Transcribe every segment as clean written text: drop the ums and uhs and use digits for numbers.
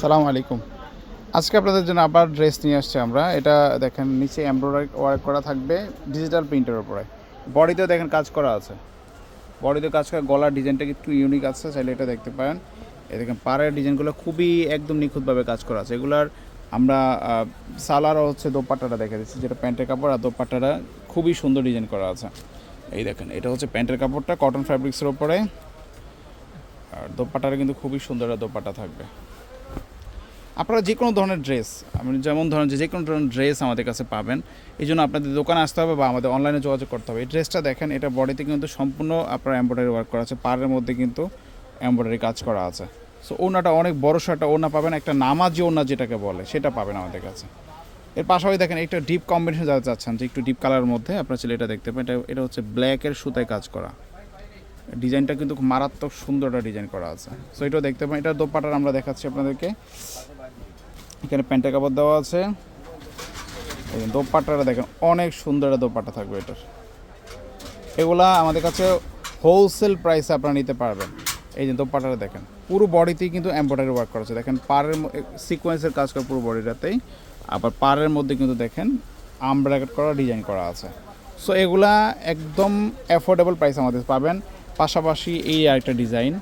সালামু আলাইকুম। আজকে আপনাদের জন্য আবার ড্রেস নিয়ে আসছি আমরা। এটা দেখেন নিচে এমব্রয়ডারি ওয়ার্ক করা থাকবে ডিজিটাল প্রিন্টের উপরে। বডিতেও দেখেন কাজ করা আছে। বডিতে কাজ করা, গলার ডিজাইনটা একটু ইউনিক আছে, চাইলে এটা দেখতে পারেন। এই দেখেন পাড়ের ডিজাইনগুলো খুবই একদম নিখুঁতভাবে কাজ করা আছে। এগুলার আমরা সালোয়ার হচ্ছে দোপাট্টাটা দেখে দিচ্ছি, যেটা প্যান্টের কাপড়, আর দোপাট্টাটা খুবই সুন্দর ডিজাইন করা আছে। এই দেখেন এটা হচ্ছে প্যান্টের কাপড়টা কটন ফ্যাব্রিক্সের উপরে, আর দোপাট্টাটা কিন্তু খুবই সুন্দর দোপাট্টা থাকবে। আপনারা যে কোনো ধরনের ড্রেস, আপনি যেমন ধরেন যে কোনো ধরনের ড্রেস আমাদের কাছে পাবেন। এই জন্য আপনাদের দোকানে আসতে হবে বা আমাদের অনলাইনে যোগাযোগ করতে হবে। এই ড্রেসটা দেখেন, এটা বডিতে কিন্তু সম্পূর্ণ আপনার এমব্রয়ডারি ওয়ার্ক করা আছে, পাড়ের মধ্যে কিন্তু এমব্রয়ডারি কাজ করা আছে। সো ওনাটা অনেক বড় একটা ওনা পাবেন, একটা নামাজি ওনা যেটাকে বলে সেটা পাবেন আমাদের কাছে। এর পাশাপাশি দেখেন একটা ডিপ কম্বিনেশন যারা চাচ্ছেন যে একটু ডিপ কালারের মধ্যে, আপনার ছেলে এটা দেখতে পাবেন। এটা হচ্ছে ব্ল্যাকের সুতায় কাজ করা, ডিজাইনটা কিন্তু খুব মারাত্মক সুন্দর একটা ডিজাইন করা আছে। সো এটাও দেখতে পাবেন। এটা দোপাট্টার আমরা দেখাচ্ছি আপনাদেরকে। এখানে প্যান্টের কাপড় দেওয়া আছে। দোপাট্টাটা দেখেন অনেক সুন্দর একটা দোপাট্টা থাকবে এটার। এগুলা আমাদের কাছে হোলসেল প্রাইসে আপনারা নিতে পারবেন। এই যে দোপাট্টাটা দেখেন পুরো বডিতেই কিন্তু এমব্রয়ডারি ওয়ার্ক করা আছে। দেখেন পাড়ের সিকোয়েন্সের কাজ করা পুরো বডিটাতেই, আবার পাড়ের মধ্যে কিন্তু দেখেন আমব্রাকেট করা ডিজাইন করা আছে। সো এগুলা একদম অ্যাফোর্ডেবল প্রাইস আমাদের পাবেন। পাশাপাশি এই আরেকটা ডিজাইন,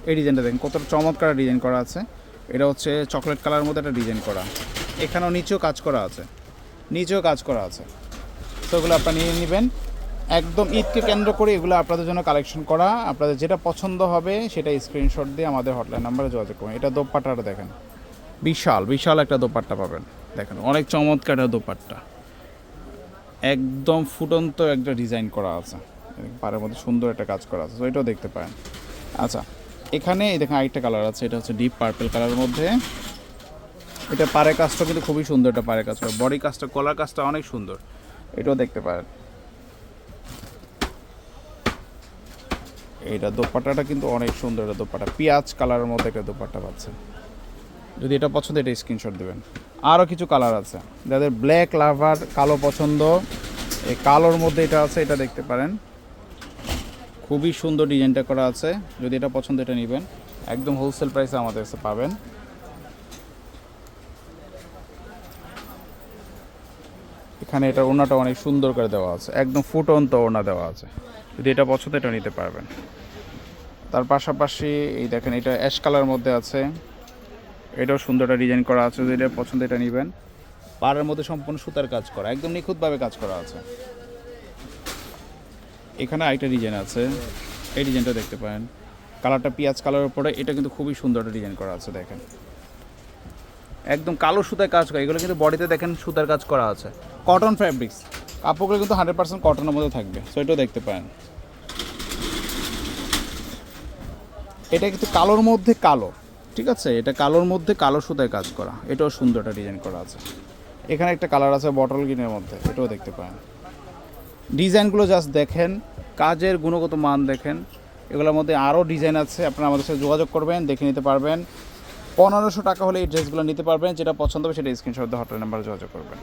এই ডিজাইনটা দেখেন কতটা চমৎকার ডিজাইন করা আছে। এটা হচ্ছে চকলেট কালারের মধ্যে একটা ডিজাইন করা, এখানেও নিচেও কাজ করা আছে, নিচেও কাজ করা আছে। তো এগুলো আপনারা নিয়ে নেবেন। একদম ঈদকে কেন্দ্র করে এগুলো আপনাদের জন্য কালেকশন করা। আপনাদের যেটা পছন্দ হবে সেটা স্ক্রিনশট দিয়ে আমাদের হটলাইন নাম্বারে যোগাযোগ করুন। এটা দোপাট্টাটা দেখেন, বিশাল বিশাল একটা দোপাট্টা পাবেন। দেখেন অনেক চমৎকার একটা দোপাট্টা, একদম ফুটন্ত একটা ডিজাইন করা আছে, পাড়ের মধ্যে সুন্দর একটা কাজ করা আছে। তো এটাও দেখতে পারেন। আচ্ছা, এখানে দেখেন আরেকটা কালার আছে, এটা হচ্ছে ডিপ পার্পল কালারের মধ্যে। এটা পাড়ের কাজটা কিন্তু খুবই সুন্দর, এটা পাড়ের কাজটা, বডি কাজটা, কলার কাজটা অনেক সুন্দর, এটাও দেখতে পারেন। এইটা দোপাট্টাটা কিন্তু অনেক সুন্দর, এটা দোপাট্টা পেঁয়াজ কালারের মধ্যে একটা দোপাট্টা পাচ্ছেন। যদি এটা পছন্দ এটা স্ক্রিনশট দেবেন। আরও কিছু কালার আছে, যাদের ব্ল্যাক লাভার, কালো পছন্দ, এই কালোর মধ্যে এটা আছে, এটা দেখতে পারেন। খুবই সুন্দর ডিজাইনটা করা আছে, যদি এটা পছন্দ এটা নেবেন। একদম হোলসেল প্রাইসে আমাদের কাছে পাবেন। এখানে এটা ওড়নাটা অনেক সুন্দর করে দেওয়া আছে, একদম ফুটন্ত ওড়না দেওয়া আছে, যদি এটা পছন্দ এটা নিতে পারবেন। তার পাশাপাশি এই দেখেন এটা অ্যাশ কালারের মধ্যে আছে, এটাও সুন্দর একটা ডিজাইন করা আছে, যদি এটা পছন্দ এটা নেবেন। পাড়ের মধ্যে সম্পূর্ণ সুতার কাজ করা, একদম নিখুঁতভাবে কাজ করা আছে। এখানে আরেকটা ডিজাইন আছে, এই ডিজাইনটা দেখতে পারেন, কালারটা পেঁয়াজ কালারের উপরে, এটা কিন্তু খুবই সুন্দর একটা ডিজাইন করা আছে। দেখেন একদম কালো সুতায় কাজ করা, এগুলো কিন্তু বডিতে দেখেন সুতার কাজ করা আছে, কটন ফ্যাব্রিক্স, কাপড়গুলো কিন্তু 100% কটনের মধ্যে থাকবে। সো এটাও দেখতে পারেন। এটা কিন্তু কালোর মধ্যে কালো, ঠিক আছে, এটা কালোর মধ্যে কালো সুতায় কাজ করা, এটাও সুন্দর একটা ডিজাইন করা আছে। এখানে একটা কালার আছে বটল গ্রিনের মধ্যে, এটাও দেখতে পারেন। ডিজাইনগুলো জাস্ট দেখেন, কাজের গুণগত মান দেখেন। এগুলোর মধ্যে আরও ডিজাইন আছে, আপনারা আমাদের সাথে যোগাযোগ করবেন, দেখে নিতে পারবেন। 1500 টাকা হলে এই ড্রেসগুলো নিতে পারবেন। যেটা পছন্দ হবে সেটা স্ক্রিনশট দিয়ে হটলাইন নাম্বারে যোগাযোগ করবেন।